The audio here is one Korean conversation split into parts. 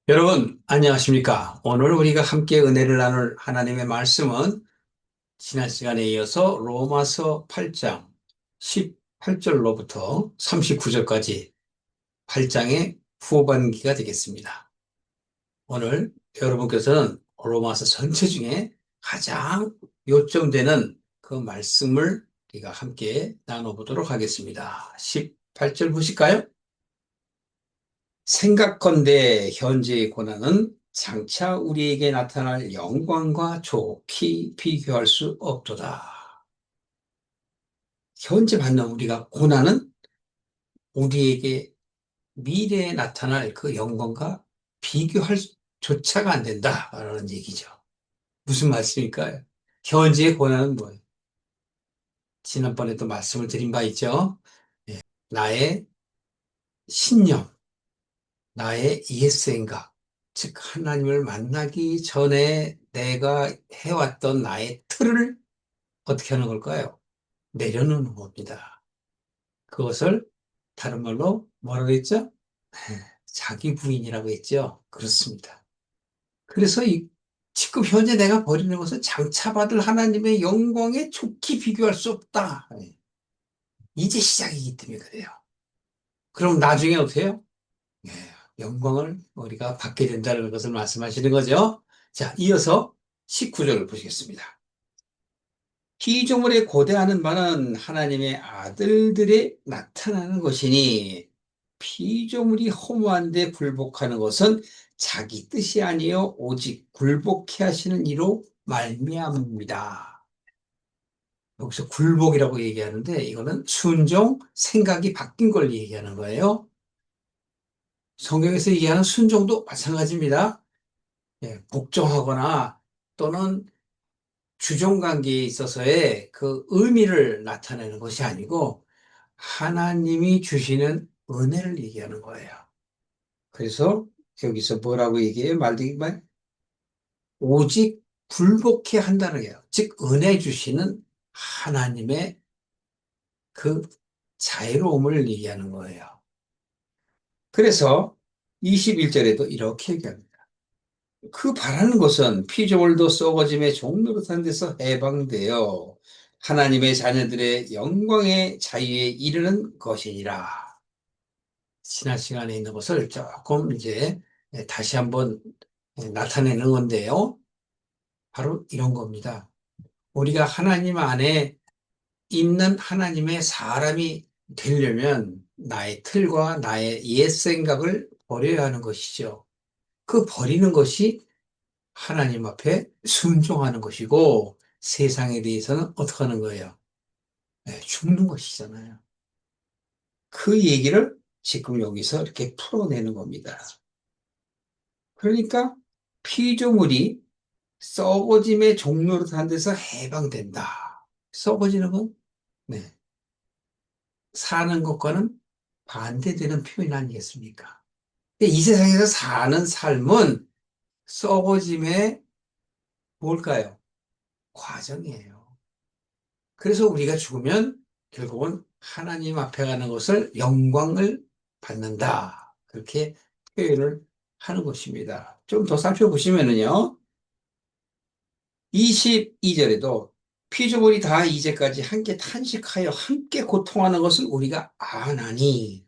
여러분, 안녕하십니까? 오늘 우리가 함께 은혜를 나눌 하나님의 말씀은 지난 시간에 이어서 로마서 8장 18절로부터 39절까지 8장의 후반기가 되겠습니다. 오늘 여러분께서는 로마서 전체 중에 가장 요점되는 그 말씀을 우리가 함께 나눠보도록 하겠습니다. 18절 보실까요? 생각건대 현재의 고난은 장차 우리에게 나타날 영광과 좋게 비교할 수 없도다. 현재 받는 우리가 고난은 우리에게 미래에 나타날 그 영광과 비교할 조차가 안 된다라는 얘기죠. 무슨 말씀일까요? 현재의 고난은 뭐예요? 지난번에도 말씀을 드린 바 있죠. 나의 신념, 나의 옛 생각, 즉 하나님을 만나기 전에 내가 해왔던 나의 틀을 어떻게 하는 걸까요? 내려놓는 겁니다. 그것을 다른 말로 뭐라고 했죠? 자기 부인이라고 했죠. 그렇습니다. 그래서 지금 현재 내가 버리는 것은 장차 받을 하나님의 영광에 좋게 비교할 수 없다. 이제 시작이기 때문에 그래요. 그럼 나중에 어떻게 해요? 예, 영광을 우리가 받게 된다는 것을 말씀하시는 거죠. 자, 이어서 19절을 보시겠습니다. 피조물에 고대하는 바는 하나님의 아들들에 나타나는 것이니 피조물이 허무한데 굴복하는 것은 자기 뜻이 아니요 오직 굴복해 하시는 이로 말미암습니다. 여기서 굴복이라고 얘기하는데 이거는 순종, 생각이 바뀐 걸 얘기하는 거예요. 성경에서 얘기하는 순종도 마찬가지입니다. 예, 복종하거나 또는 주종 관계에 있어서의 그 의미를 나타내는 것이 아니고 하나님이 주시는 은혜를 얘기하는 거예요. 그래서 여기서 뭐라고 얘기해요? 말되기 말 오직 굴복해 한다는 거예요. 즉 은혜 주시는 하나님의 그 자유로움을 얘기하는 거예요. 그래서 21절에도 이렇게 얘기합니다. 그 바라는 것은 피조물도 썩어짐의 종노릇한 데서 해방되어 하나님의 자녀들의 영광의 자유에 이르는 것이니라. 지난 시간에 있는 것을 조금 이제 다시 한번 나타내는 건데요. 바로 이런 겁니다. 우리가 하나님 안에 있는 하나님의 사람이 되려면 나의 틀과 나의 옛 생각을 버려야 하는 것이죠. 그 버리는 것이 하나님 앞에 순종하는 것이고 세상에 대해서는 어떻게 하는 거예요? 네, 죽는 것이잖아요. 그 얘기를 지금 여기서 이렇게 풀어내는 겁니다. 그러니까 피조물이 썩어짐의 종로로 한 데서 해방된다. 썩어지는 건 네, 사는 것과는 반대되는 표현 아니겠습니까? 근데 이 세상에서 사는 삶은 썩어짐의 뭘까요? 과정이에요. 그래서 우리가 죽으면 결국은 하나님 앞에 가는 것을 영광을 받는다. 그렇게 표현을 하는 것입니다. 좀 더 살펴보시면은요. 22절에도 피조물이 다 이제까지 함께 탄식하여 함께 고통하는 것을 우리가 아나니.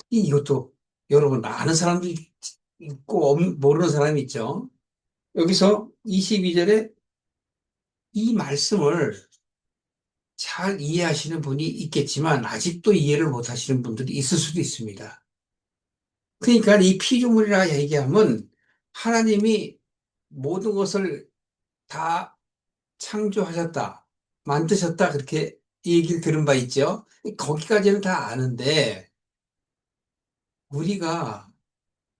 이것도 여러분 아는 사람도 있고 모르는 사람이 있죠. 여기서 22절에 이 말씀을 잘 이해하시는 분이 있겠지만 아직도 이해를 못 하시는 분들이 있을 수도 있습니다. 그러니까 이 피조물이라 얘기하면 하나님이 모든 것을 다 창조하셨다, 만드셨다 그렇게 얘기를 들은 바 있죠. 거기까지는 다 아는데 우리가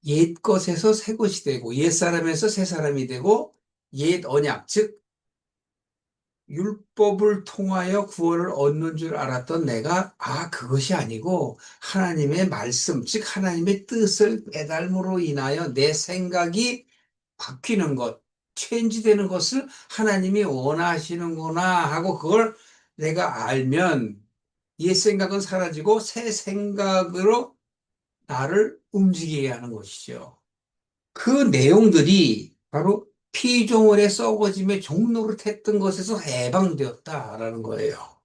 옛 것에서 새 것이 되고 옛 사람에서 새 사람이 되고 옛 언약 즉 율법을 통하여 구원을 얻는 줄 알았던 내가, 그것이 아니고 하나님의 말씀, 즉 하나님의 뜻을 깨달음으로 인하여 내 생각이 바뀌는 것, 체인지되는 것을 하나님이 원하시는구나 하고 그걸 내가 알면 옛 생각은 사라지고 새 생각으로 나를 움직이게 하는 것이죠. 그 내용들이 바로 피조물의 썩어짐의 종노릇했던 것에서 해방되었다라는 거예요.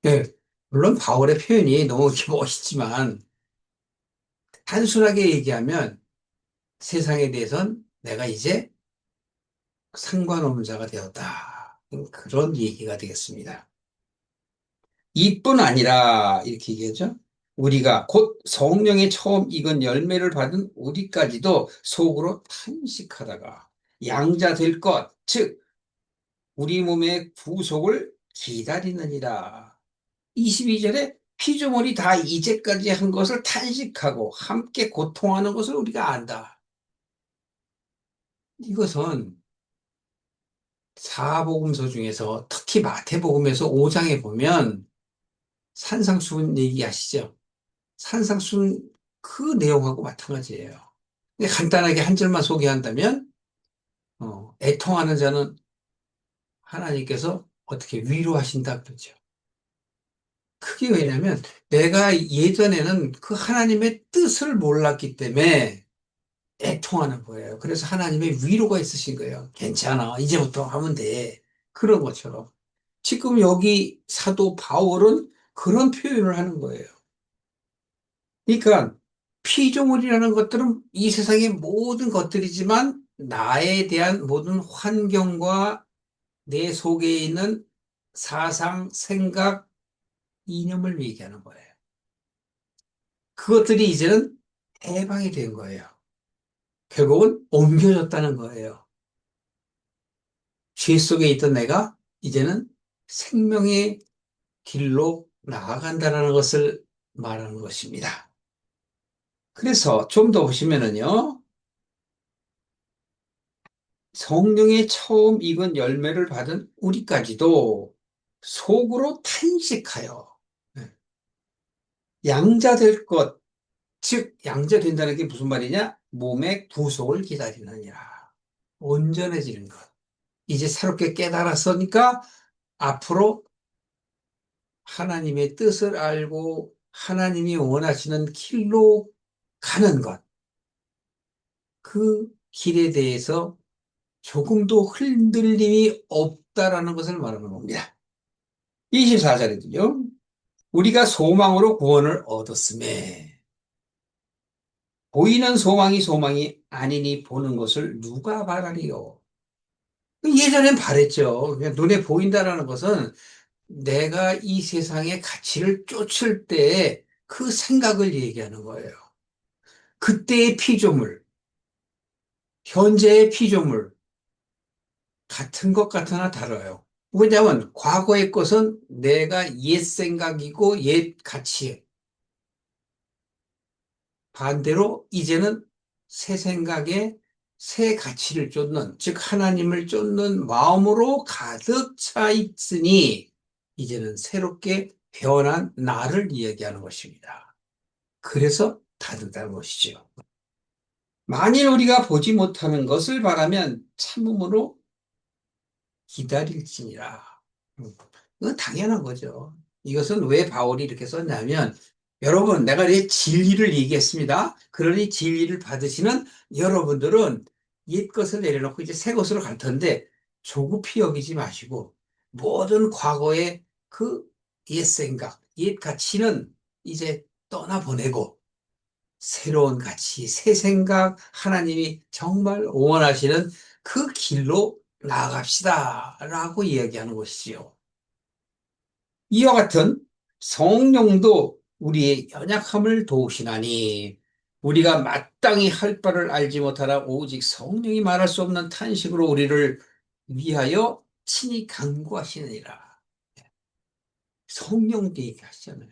예, 물론 바울의 표현이 너무 멋있지만 단순하게 얘기하면 세상에 대해선 내가 이제 상관없는 자가 되었다. 그런 얘기가 되겠습니다. 이뿐 아니라 이렇게 얘기하죠. 우리가 곧 성령의 처음 익은 열매를 받은 우리까지도 속으로 탄식하다가 양자 될 것, 즉 우리 몸의 구속을 기다리느니라. 22절에 피조물이 다 이제까지 한 것을 탄식하고 함께 고통하는 것을 우리가 안다. 이것은 사복음서 중에서 특히 마태복음에서 5장에 보면 산상수훈 얘기하시죠. 산상수훈 그 내용하고 마찬가지예요. 근데 간단하게 한 절만 소개한다면 애통하는 자는 하나님께서 어떻게 위로하신다 그러죠. 그게 왜냐면 내가 예전에는 그 하나님의 뜻을 몰랐기 때문에 애통하는 거예요. 그래서 하나님의 위로가 있으신 거예요. 괜찮아. 이제부터 하면 돼. 그런 것처럼. 지금 여기 사도 바울은 그런 표현을 하는 거예요. 그러니까 피조물이라는 것들은 이 세상의 모든 것들이지만 나에 대한 모든 환경과 내 속에 있는 사상, 생각, 이념을 얘기하는 거예요. 그것들이 이제는 해방이 된 거예요. 결국은 옮겨졌다는 거예요. 죄 속에 있던 내가 이제는 생명의 길로 나아간다는 것을 말하는 것입니다. 그래서 좀 더 보시면은요, 성령의 처음 익은 열매를 받은 우리까지도 속으로 탄식하여 양자될 것, 즉 양자된다는 게 무슨 말이냐? 몸의 구속을 기다리느니라. 온전해지는 것. 이제 새롭게 깨달았으니까 앞으로 하나님의 뜻을 알고 하나님이 원하시는 길로 가는 것. 그 길에 대해서 조금도 흔들림이 없다라는 것을 말하는 겁니다. 24절에도요. 우리가 소망으로 구원을 얻었음에 보이는 소망이 아니니 보는 것을 누가 바라리요. 예전엔 바랬죠. 그냥 눈에 보인다라는 것은 내가 이 세상의 가치를 쫓을 때 그 생각을 얘기하는 거예요. 그때의 피조물, 현재의 피조물, 같은 것 같으나 달라요. 왜냐하면 과거의 것은 내가 옛 생각이고 옛 가치, 반대로 이제는 새 생각에 새 가치를 쫓는, 즉 하나님을 쫓는 마음으로 가득 차 있으니 이제는 새롭게 변한 나를 이야기하는 것입니다. 그래서 다르다는 것이죠. 만일 우리가 보지 못하는 것을 바라면 참음으로 기다릴지니라. 이건 당연한 거죠. 이것은 왜 바울이 이렇게 썼냐면, 여러분, 내가 내 진리를 얘기했습니다. 그러니 진리를 받으시는 여러분들은 옛 것을 내려놓고 이제 새 것으로 갈 텐데, 조급히 여기지 마시고, 모든 과거의 그 옛 생각, 옛 가치는 이제 떠나보내고, 새로운 가치, 새 생각, 하나님이 정말 원하시는 그 길로 나아갑시다. 라고 이야기하는 것이지요. 이와 같은 성령도 우리의 연약함을 도우시나니 우리가 마땅히 할 바를 알지 못하라 오직 성령이 말할 수 없는 탄식으로 우리를 위하여 친히 간구하시느니라. 성령도 얘기하시잖아요.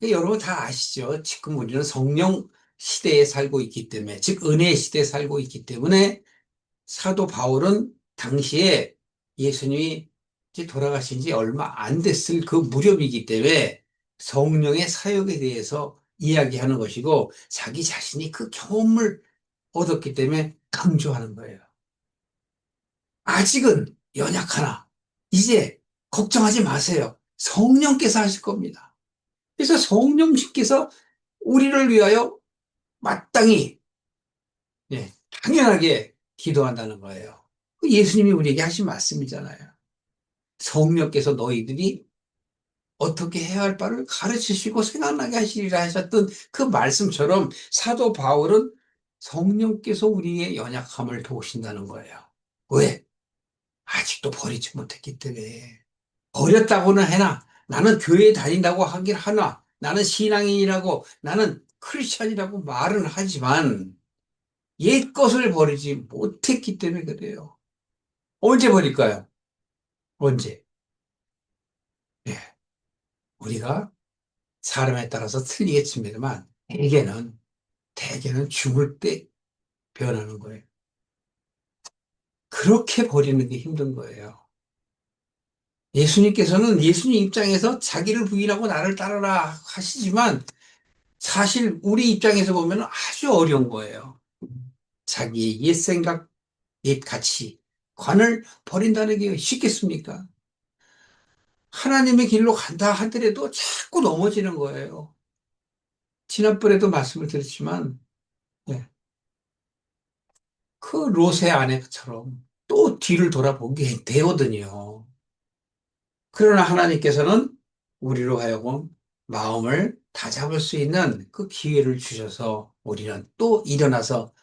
여러분 다 아시죠? 지금 우리는 성령 시대에 살고 있기 때문에, 즉 은혜의 시대에 살고 있기 때문에 사도 바울은 당시에 예수님이 이제 돌아가신 지 얼마 안 됐을 그 무렵이기 때문에 성령의 사역에 대해서 이야기하는 것이고 자기 자신이 그 경험을 얻었기 때문에 강조하는 거예요. 아직은 연약하나 이제 걱정하지 마세요. 성령께서 하실 겁니다. 그래서 성령님께서 우리를 위하여 마땅히 당연하게 기도한다는 거예요. 그 예수님이 우리에게 하신 말씀이잖아요. 성령께서 너희들이 어떻게 해야 할 바를 가르치시고 생각나게 하시리라 하셨던 그 말씀처럼 사도 바울은 성령께서 우리의 연약함을 도우신다는 거예요. 왜? 아직도 버리지 못했기 때문에. 버렸다고는 해나 나는 교회에 다닌다고 하긴 하나 나는 신앙인이라고 나는 크리스찬이라고 말은 하지만 옛 것을 버리지 못했기 때문에 그래요. 언제 버릴까요? 언제? 예, 우리가 사람에 따라서 틀리겠습니다만 대개는 죽을 때 변하는 거예요. 그렇게 버리는 게 힘든 거예요. 예수님께서는 예수님 입장에서 자기를 부인하고 나를 따르라 하시지만 사실 우리 입장에서 보면 아주 어려운 거예요. 자기의 옛 생각, 옛 가치, 관을 버린다는 게 쉽겠습니까? 하나님의 길로 간다 하더라도 자꾸 넘어지는 거예요. 지난번에도 말씀을 드렸지만, 예, 그 롯의 아내처럼 또 뒤를 돌아보게 되거든요. 그러나 하나님께서는 우리로 하여금 마음을 다잡을 수 있는 그 기회를 주셔서 우리는 또 일어나서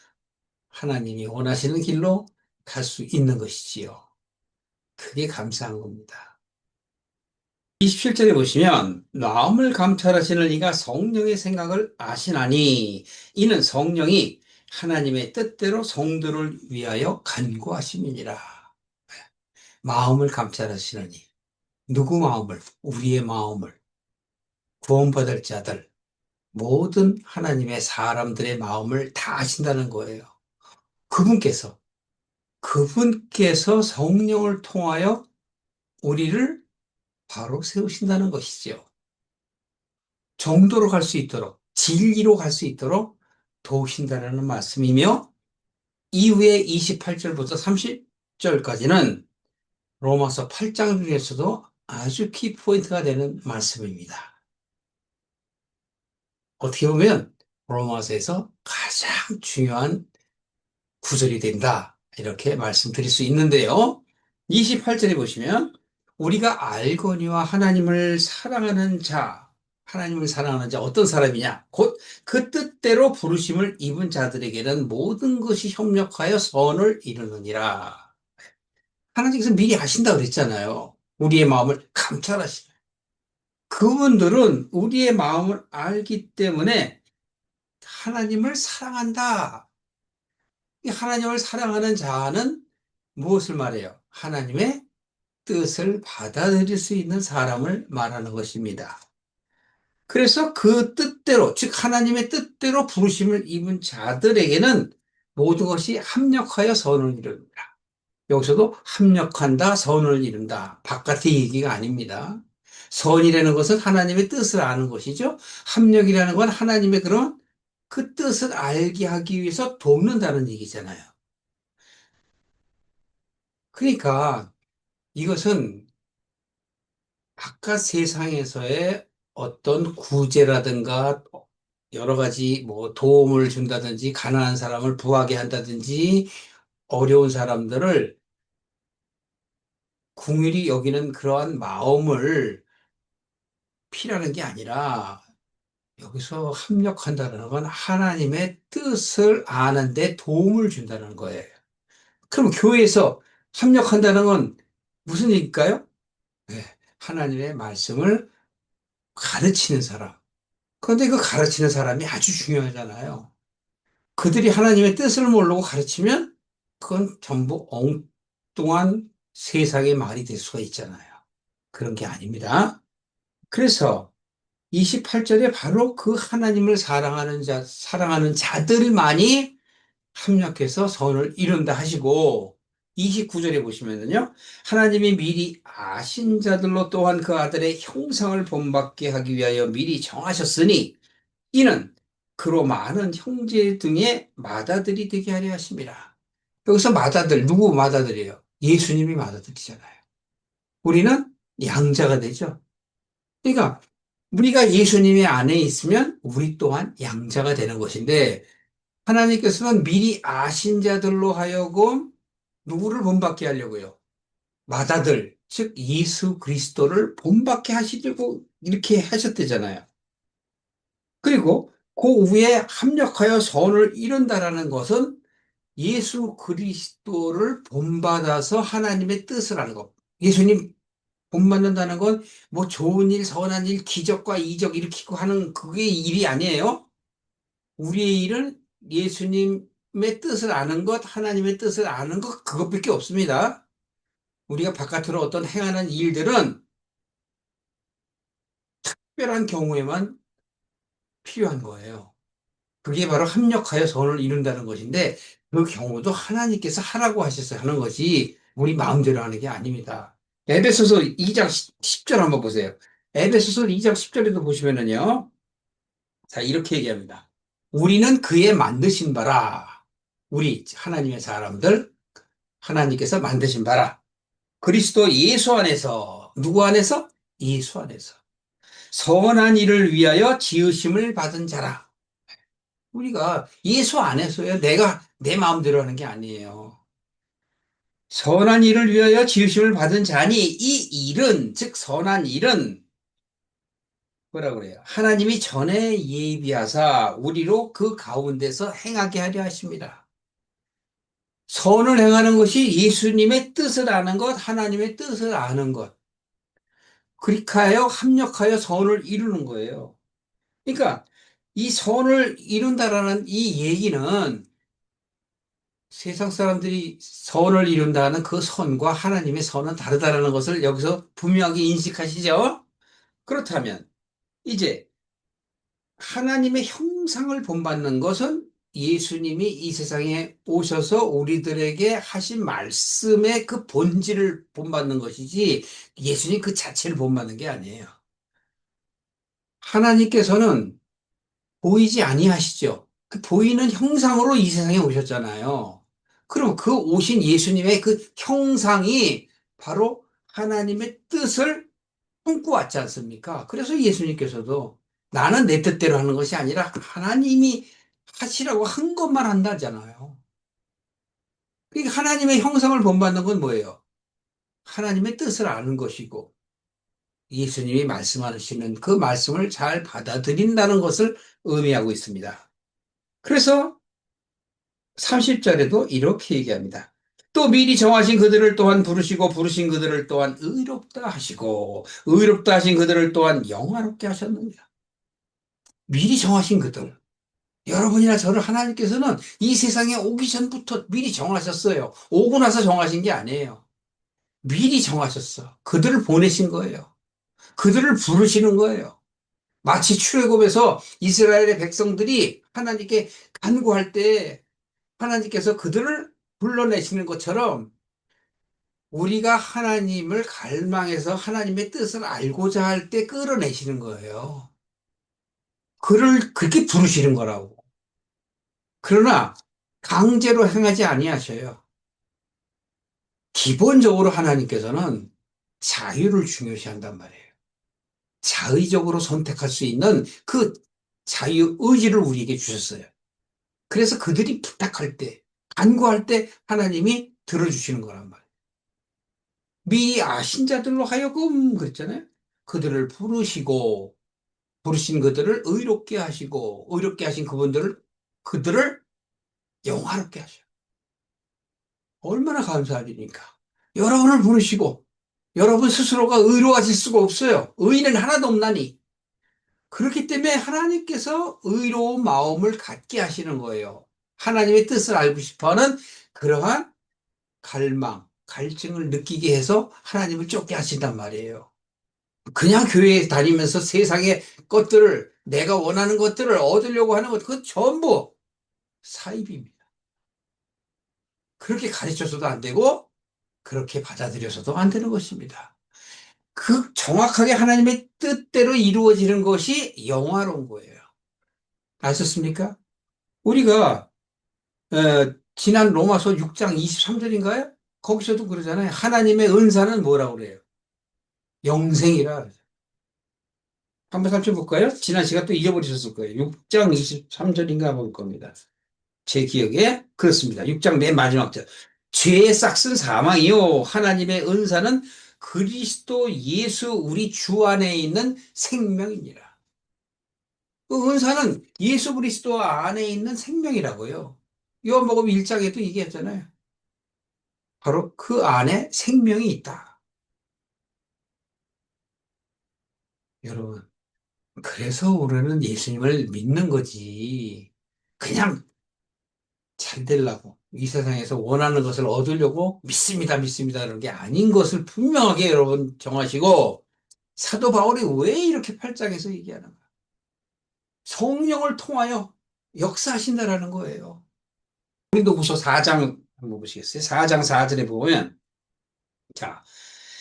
하나님이 원하시는 길로 갈 수 있는 것이지요. 그게 감사한 겁니다. 27절에 보시면 마음을 감찰하시는 이가 성령의 생각을 아시나니 이는 성령이 하나님의 뜻대로 성도를 위하여 간구하심이니라. 마음을 감찰하시느니 누구 마음을? 우리의 마음을 구원받을 자들 모든 하나님의 사람들의 마음을 다 아신다는 거예요. 그분께서 그분께서 성령을 통하여 우리를 바로 세우신다는 것이죠. 정도로 갈 수 있도록, 진리로 갈 수 있도록 도우신다는 말씀이며, 이후에 28절부터 30절까지는 로마서 8장 중에서도 아주 키포인트가 되는 말씀입니다. 어떻게 보면 로마서에서 가장 중요한 구절이 된다. 이렇게 말씀드릴 수 있는데요. 28절에 보시면 우리가 알거니와 하나님을 사랑하는 자 어떤 사람이냐? 곧 그 뜻대로 부르심을 입은 자들에게는 모든 것이 협력하여 선을 이루느니라. 하나님께서 미리 아신다 그랬잖아요. 우리의 마음을 감찰하시고. 그분들은 우리의 마음을 알기 때문에 하나님을 사랑한다. 이 하나님을 사랑하는 자는 무엇을 말해요? 하나님의 뜻을 받아들일 수 있는 사람을 말하는 것입니다. 그래서 그 뜻대로, 즉 하나님의 뜻대로 부르심을 입은 자들에게는 모든 것이 합력하여 선을 이룹니다. 여기서도 합력한다, 선을 이룬다. 바깥의 얘기가 아닙니다. 선이라는 것은 하나님의 뜻을 아는 것이죠. 합력이라는 건 하나님의 그런 그 뜻을 알게 하기 위해서 돕는다는 얘기잖아요. 그러니까 이것은 바깥 세상에서의 어떤 구제라든가 여러 가지 뭐 도움을 준다든지 가난한 사람을 부하게 한다든지 어려운 사람들을 궁일이 여기는 그러한 마음을 피라는 게 아니라 여기서 합력한다는 건 하나님의 뜻을 아는데 도움을 준다는 거예요. 그럼 교회에서 합력한다는 건 무슨 얘기일까요? 네, 하나님의 말씀을 가르치는 사람. 그런데 그 가르치는 사람이 아주 중요하잖아요. 그들이 하나님의 뜻을 모르고 가르치면 그건 전부 엉뚱한 세상의 말이 될 수가 있잖아요. 그런 게 아닙니다. 그래서 28절에 바로 그 하나님을 사랑하는 자들만이 합력해서 선을 이룬다 하시고 29절에 보시면은요. 하나님이 미리 아신 자들로 또한 그 아들의 형상을 본받게 하기 위하여 미리 정하셨으니 이는 그로 많은 형제 등의 맏아들이 되게 하려 하심이라. 여기서 맏아들, 누구 맏아들이에요? 예수님이 맏아들이잖아요. 우리는 양자가 되죠. 그러니까 우리가 예수님의 안에 있으면 우리 또한 양자가 되는 것인데 하나님께서는 미리 아신 자들로 하여금 누구를 본받게 하려고요? 맏아들, 즉 예수 그리스도를 본받게 하시려고 이렇게 하셨대잖아요. 그리고 그 후에 합력하여 선을 이룬다라는 것은 예수 그리스도를 본받아서 하나님의 뜻을 하는 것. 예수님 본받는다는 건 뭐 좋은 일, 선한 일, 기적과 이적 일으키고 하는 그게 일이 아니에요. 우리의 일은 예수님의 뜻을 아는 것, 하나님의 뜻을 아는 것, 그것밖에 없습니다. 우리가 바깥으로 어떤 행하는 일들은 특별한 경우에만 필요한 거예요. 그게 바로 합력하여 선을 이룬다는 것인데 그 경우도 하나님께서 하라고 하셔서 하는 것이 우리 마음대로 하는 게 아닙니다. 에베소서 2장 10절 한번 보세요. 에베소서 2장 10절에도 보시면은요. 자, 이렇게 얘기합니다. 우리는 그의 만드신 바라. 우리 하나님의 사람들 하나님께서 만드신 바라. 그리스도 예수 안에서 누구 안에서? 예수 안에서 선한 일을 위하여 지으심을 받은 자라. 우리가 예수 안에서요. 내가 내 마음대로 하는 게 아니에요. 선한 일을 위하여 지으심을 받은 자니 이 일은 즉 선한 일은 뭐라 그래요? 하나님이 전에 예비하사 우리로 그 가운데서 행하게 하려 하십니다. 선을 행하는 것이 예수님의 뜻을 아는 것, 하나님의 뜻을 아는 것. 그렇게 하여 합력하여 선을 이루는 거예요. 그러니까 이 선을 이룬다라는 이 얘기는 세상 사람들이 선을 이룬다는 그 선과 하나님의 선은 다르다라는 것을 여기서 분명하게 인식하시죠? 그렇다면 이제 하나님의 형상을 본받는 것은 예수님이 이 세상에 오셔서 우리들에게 하신 말씀의 그 본질을 본받는 것이지 예수님 그 자체를 본받는 게 아니에요. 하나님께서는 보이지 아니하시죠. 그 보이는 형상으로 이 세상에 오셨잖아요. 그럼 그 오신 예수님의 그 형상이 바로 하나님의 뜻을 품고왔지 않습니까? 그래서 예수님께서도 나는 내 뜻대로 하는 것이 아니라 하나님이 하시라고 한 것만 한다잖아요. 그러니까 하나님의 형상을 본받는 건 뭐예요? 하나님의 뜻을 아는 것이고 예수님이 말씀하시는 그 말씀을 잘 받아들인다는 것을 의미하고 있습니다. 그래서 30절에도 이렇게 얘기합니다. 또 미리 정하신 그들을 또한 부르시고 부르신 그들을 또한 의롭다 하시고 의롭다 하신 그들을 또한 영화롭게 하셨느니라. 미리 정하신 그들. 여러분이나 저를 하나님께서는 이 세상에 오기 전부터 미리 정하셨어요. 오고 나서 정하신 게 아니에요. 미리 정하셨어. 그들을 보내신 거예요. 그들을 부르시는 거예요. 마치 출애굽에서 이스라엘의 백성들이 하나님께 간구할 때 하나님께서 그들을 불러내시는 것처럼 우리가 하나님을 갈망해서 하나님의 뜻을 알고자 할 때 끌어내시는 거예요. 그를 그렇게 부르시는 거라고. 그러나 강제로 행하지 아니하셔요. 기본적으로 하나님께서는 자유를 중요시한단 말이에요. 자의적으로 선택할 수 있는 그 자유 의지를 우리에게 주셨어요. 그래서 그들이 부탁할 때, 간구할 때 하나님이 들어주시는 거란 말이에요. 미리 아신 자들로 하여금 그랬잖아요. 그들을 부르시고 부르신 그들을 의롭게 하시고 의롭게 하신 그들을 영화롭게 하셔요. 얼마나 감사한 일입니까? 여러분을 부르시고 여러분 스스로가 의로워질 수가 없어요. 의인은 하나도 없나니. 그렇기 때문에 하나님께서 의로운 마음을 갖게 하시는 거예요. 하나님의 뜻을 알고 싶어하는 그러한 갈망, 갈증을 느끼게 해서 하나님을 쫓게 하신단 말이에요. 그냥 교회에 다니면서 세상의 것들을 내가 원하는 것들을 얻으려고 하는 것, 그건 전부 사입입니다. 그렇게 가르쳐서도 안 되고 그렇게 받아들여서도 안 되는 것입니다. 그 정확하게 하나님의 뜻대로 이루어지는 것이 영화로운 거예요. 아셨습니까? 우리가 지난 로마서 6장 23절인가요? 거기서도 그러잖아요. 하나님의 은사는 뭐라고 그래요? 영생이라. 한번 살펴볼까요? 지난 시간 또 잊어버리셨을 거예요. 6장 23절인가 볼 겁니다. 제 기억에 그렇습니다. 6장 맨 마지막 절. 죄의 싹은 사망이요. 하나님의 은사는 그리스도 예수 우리 주 안에 있는 생명이니라. 그 은사는 예수 그리스도 안에 있는 생명이라고요. 요한복음 1장에도 얘기했잖아요. 바로 그 안에 생명이 있다. 여러분, 그래서 우리는 예수님을 믿는 거지. 그냥 잘 되려고, 이 세상에서 원하는 것을 얻으려고 믿습니다, 믿습니다. 그런 게 아닌 것을 분명하게 여러분 정하시고, 사도 바울이 왜 이렇게 8장에서 얘기하는가? 성령을 통하여 역사하신다라는 거예요. 고린도후서 4장 한번 보시겠어요? 4장 4절에 보면, 자,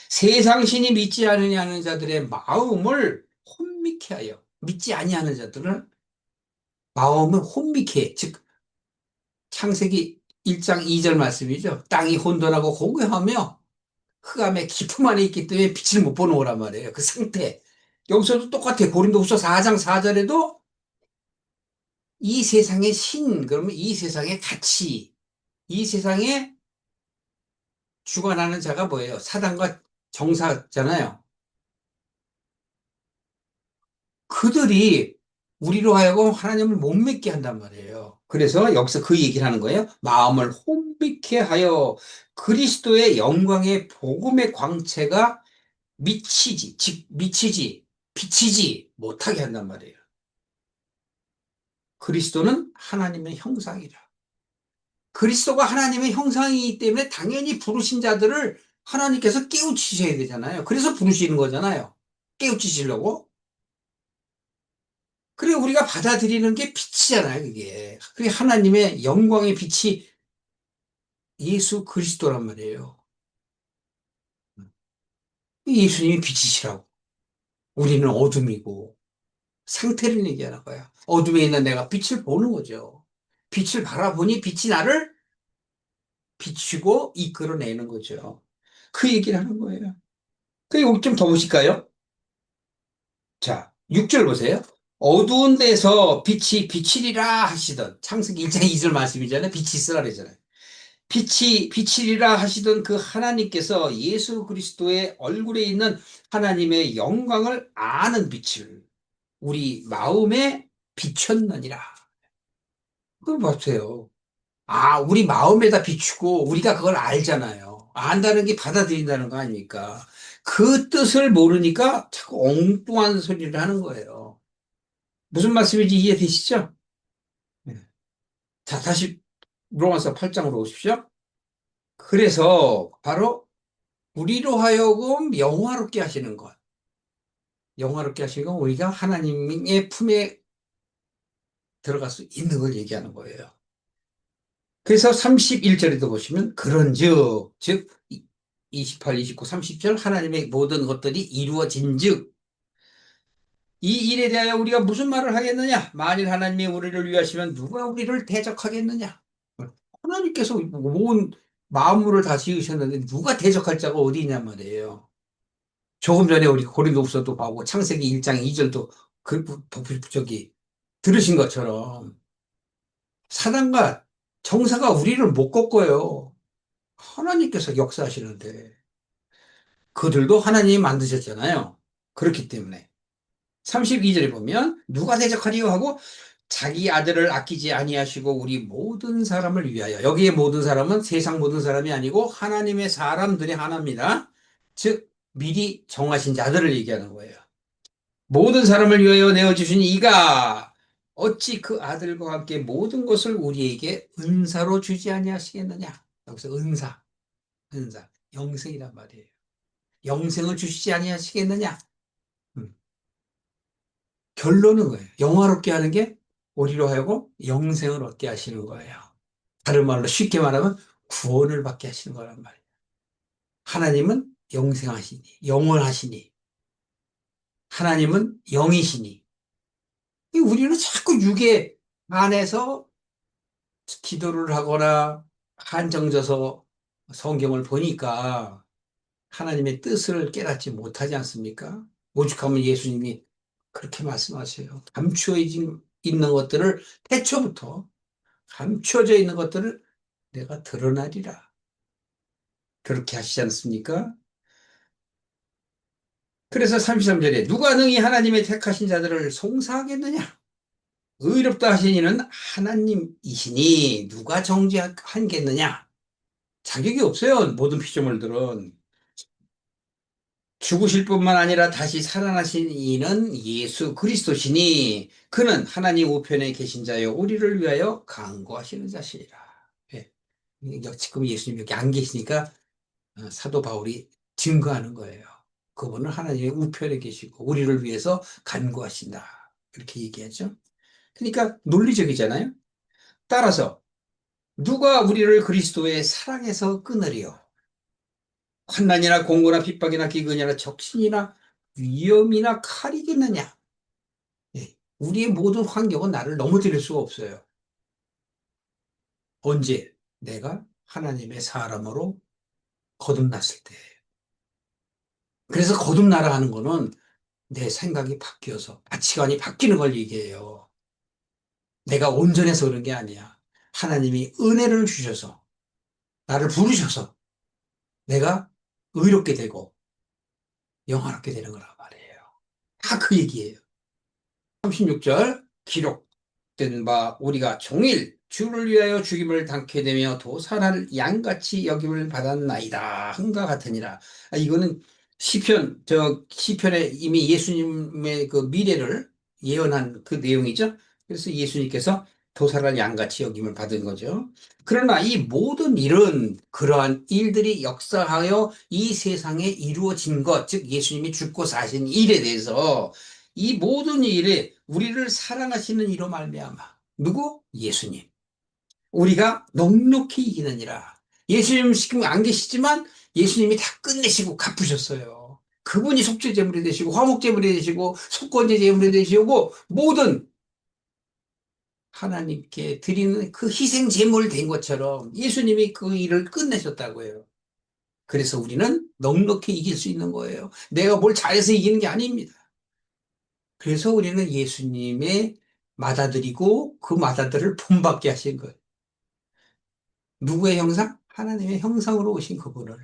세상 신이 믿지 않으냐는 자들의 마음을 혼미케 하여, 믿지 아니하는 자들은 마음을 혼미케 해. 즉 창세기 1장 2절 말씀이죠. 땅이 혼돈하고 공고하며 흑암의 깊음 안에 있기 때문에 빛을 못 보는 거란 말이에요. 그 상태. 여기서도 똑같아요. 고린도후서 4장 4절에도 이 세상의 신, 그러면 이 세상의 가치, 이 세상에 주관하는 자가 뭐예요? 사단과 정사잖아요. 그들이 우리로 하여금 하나님을 못 믿게 한단 말이에요. 그래서 여기서 그 얘기를 하는 거예요. 마음을 혼미케 하여 그리스도의 영광의 복음의 광채가 미치지, 즉 미치지, 비치지 못하게 한단 말이에요. 그리스도는 하나님의 형상이라. 그리스도가 하나님의 형상이기 때문에 당연히 부르신 자들을 하나님께서 깨우치셔야 되잖아요. 그래서 부르시는 거잖아요. 깨우치시려고. 그래, 우리가 받아들이는 게 빛이잖아요, 그게. 그게 하나님의 영광의 빛이 예수 그리스도란 말이에요. 예수님이 빛이시라고. 우리는 어둠이고, 상태를 얘기하는 거야. 어둠에 있는 내가 빛을 보는 거죠. 빛을 바라보니 빛이 나를 비추고 이끌어내는 거죠. 그 얘기를 하는 거예요. 그리고 좀 더 보실까요? 자, 6절 보세요. 어두운 데서 빛이 비치리라 하시던 창세기 1장 2절 말씀이잖아요. 빛이 있으라 그러잖아요. 빛이 비치리라 하시던 그 하나님께서 예수 그리스도의 얼굴에 있는 하나님의 영광을 아는 빛을 우리 마음에 비췄느니라. 그걸 보세요. 아, 우리 마음에다 비추고 우리가 그걸 알잖아요. 안다는 게 받아들인다는 거 아닙니까? 그 뜻을 모르니까 자꾸 엉뚱한 소리를 하는 거예요. 무슨 말씀인지 이해되시죠? 네. 자, 다시 로마서 8장으로 오십시오. 그래서 바로 우리로 하여금 영화롭게 하시는 것. 영화롭게 하시는 건 우리가 하나님의 품에 들어갈 수 있는 걸 얘기하는 거예요. 그래서 31절에도 보시면 그런즉 즉 28, 29, 30절 하나님의 모든 것들이 이루어진즉 이 일에 대하여 우리가 무슨 말을 하겠느냐? 만일 하나님이 우리를 위하시면 누가 우리를 대적하겠느냐? 하나님께서 온 만물을 다 지으셨는데 누가 대적할 자가 어디 있냔 말이에요. 조금 전에 우리 고린도후서도 보고 창세기 1장 2절도 그 저기 들으신 것처럼 사단과 정사가 우리를 못 꺾어요. 하나님께서 역사하시는데 그들도 하나님이 만드셨잖아요. 그렇기 때문에 32절에 보면 누가 대적하리요 하고 자기 아들을 아끼지 아니하시고 우리 모든 사람을 위하여 여기에 모든 사람은 세상 모든 사람이 아니고 하나님의 사람들이 하나입니다. 즉 미리 정하신 자들을 얘기하는 거예요. 모든 사람을 위하여 내어주신 이가 어찌 그 아들과 함께 모든 것을 우리에게 은사로 주지 아니하시겠느냐. 여기서 은사, 은사, 영생이란 말이에요. 영생을 주시지 아니하시겠느냐. 음, 결론은 거예요. 영화롭게 하는 게 우리로 하여금 영생을 얻게 하시는 거예요. 다른 말로 쉽게 말하면 구원을 받게 하시는 거란 말이에요. 하나님은 영생하시니, 영원하시니, 하나님은 영이시니. 우리는 자꾸 육에 안에서 기도를 하거나 한정져서 성경을 보니까 하나님의 뜻을 깨닫지 못하지 않습니까? 오죽하면 예수님이 그렇게 말씀하세요. 감추어 있는 것들을 태초부터 감춰져 있는 것들을 내가 드러나리라. 그렇게 하시지 않습니까? 그래서 33절에 누가 능히 하나님의 택하신 자들을 송사하겠느냐? 의롭다 하신 이는 하나님이시니 누가 정죄하겠느냐? 자격이 없어요. 모든 피조물들은. 죽으실 뿐만 아니라 다시 살아나신 이는 예수 그리스도시니 그는 하나님 우편에 계신 자여 우리를 위하여 간구하시는 자시니라. 예. 지금 예수님 여기 안 계시니까 사도 바울이 증거하는 거예요. 그분은 하나님의 우편에 계시고 우리를 위해서 간구하신다. 이렇게 얘기하죠. 그러니까 논리적이잖아요. 따라서 누가 우리를 그리스도의 사랑에서 끊으리요? 환난이나 공고나 핍박이나 기근이나 적신이나 위험이나 칼이겠느냐? 예. 우리의 모든 환경은 나를 넘어뜨릴 수가 없어요. 언제? 내가 하나님의 사람으로 거듭났을 때. 그래서 거듭나라 하는 거는 내 생각이 바뀌어서 가치관이 바뀌는 걸 얘기해요. 내가 온전해서 그런 게 아니야. 하나님이 은혜를 주셔서 나를 부르셔서 내가 의롭게 되고 영화롭게 되는 거란 말이에요. 다 그 얘기예요. 36절 기록된 바 우리가 종일 주를 위하여 죽임을 당케 되며 도살할 양같이 여김을 받았나이다 한과 같으니라. 이거는 시편에 이미 예수님의 그 미래를 예언한 그 내용이죠. 그래서 예수님께서 도살할 양같이 여김을 받은 거죠. 그러나 이 모든 일은 그러한 일들이 역사하여 이 세상에 이루어진 것, 즉 예수님이 죽고 사신 일에 대해서 이 모든 일에 우리를 사랑하시는 이로 말미암아 누구? 예수님. 우리가 넉넉히 이기느니라. 예수님 지금 안 계시지만 예수님이 다 끝내시고 갚으셨어요. 그분이 속죄제물이 되시고 화목제물이 되시고 속건제 제물이 되시고 모든 하나님께 드리는 그 희생 제물 된 것처럼 예수님이 그 일을 끝내셨다고 해요. 그래서 우리는 넉넉히 이길 수 있는 거예요. 내가 뭘 잘해서 이기는 게 아닙니다. 그래서 우리는 예수님의 맏아들이고 그 맏아들을 본받게 하신 거예요. 누구의 형상? 하나님의 형상으로 오신 그분을.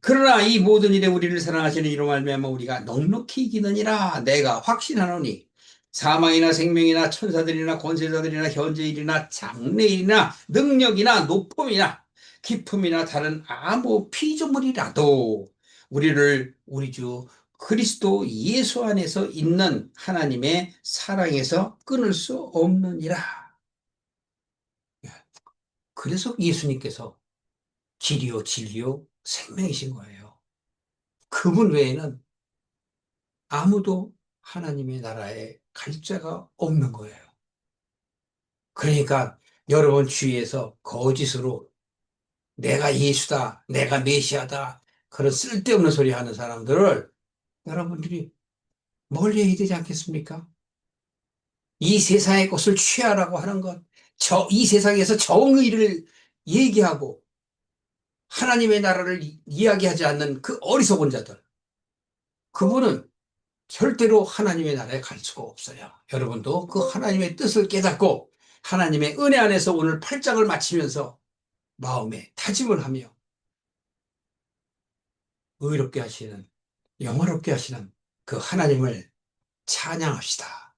그러나 이 모든 일에 우리를 사랑하시는 이로 말미암아 우리가 넉넉히 이기느니라 내가 확신하노니 사망이나 생명이나 천사들이나 권세자들이나 현재일이나 장래일이나 능력이나 높음이나 깊음이나 다른 아무 피조물이라도 우리를 우리 주 그리스도 예수 안에서 있는 하나님의 사랑에서 끊을 수 없느니라. 그래서 예수님께서 길이요 진리요 생명이신 거예요. 그분 외에는 아무도 하나님의 나라에 갈 자가 없는 거예요. 그러니까 여러분 주위에서 거짓으로 내가 예수다, 내가 메시아다 그런 쓸데없는 소리 하는 사람들을 여러분들이 멀리 해야 되지 않겠습니까? 이 세상의 것을 취하라고 하는 것, 이 세상에서 정의를 얘기하고 하나님의 나라를 이야기하지 않는 그 어리석은 자들, 그분은 절대로 하나님의 나라에 갈 수가 없어요. 여러분도 그 하나님의 뜻을 깨닫고 하나님의 은혜 안에서 오늘 팔짱을 맞추면서 마음에 다짐을 하며 의롭게 하시는, 영화롭게 하시는 그 하나님을 찬양합시다.